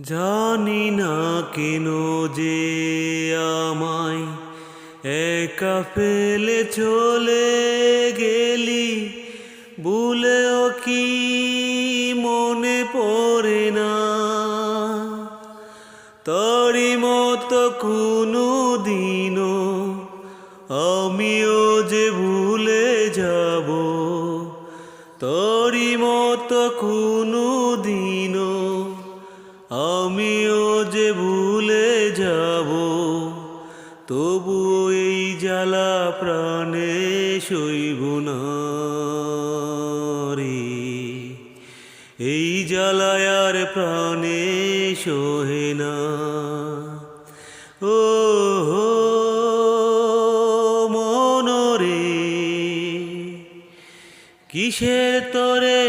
জানি না কেন যে আমায় একা ফেলে চলে গেলি, ভুলেও কি মনে পড়ে না তোরই মতো কোনো দিনও আমিও যে ভুলে যাব, তোরই মতো কোনো দিনও আমিও যে ভুলে যাব। তবু এই জ্বালা প্রাণে সইব না রে, এই জ্বালায় আর প্রাণে সহে না। ও মনরে কিসের তরে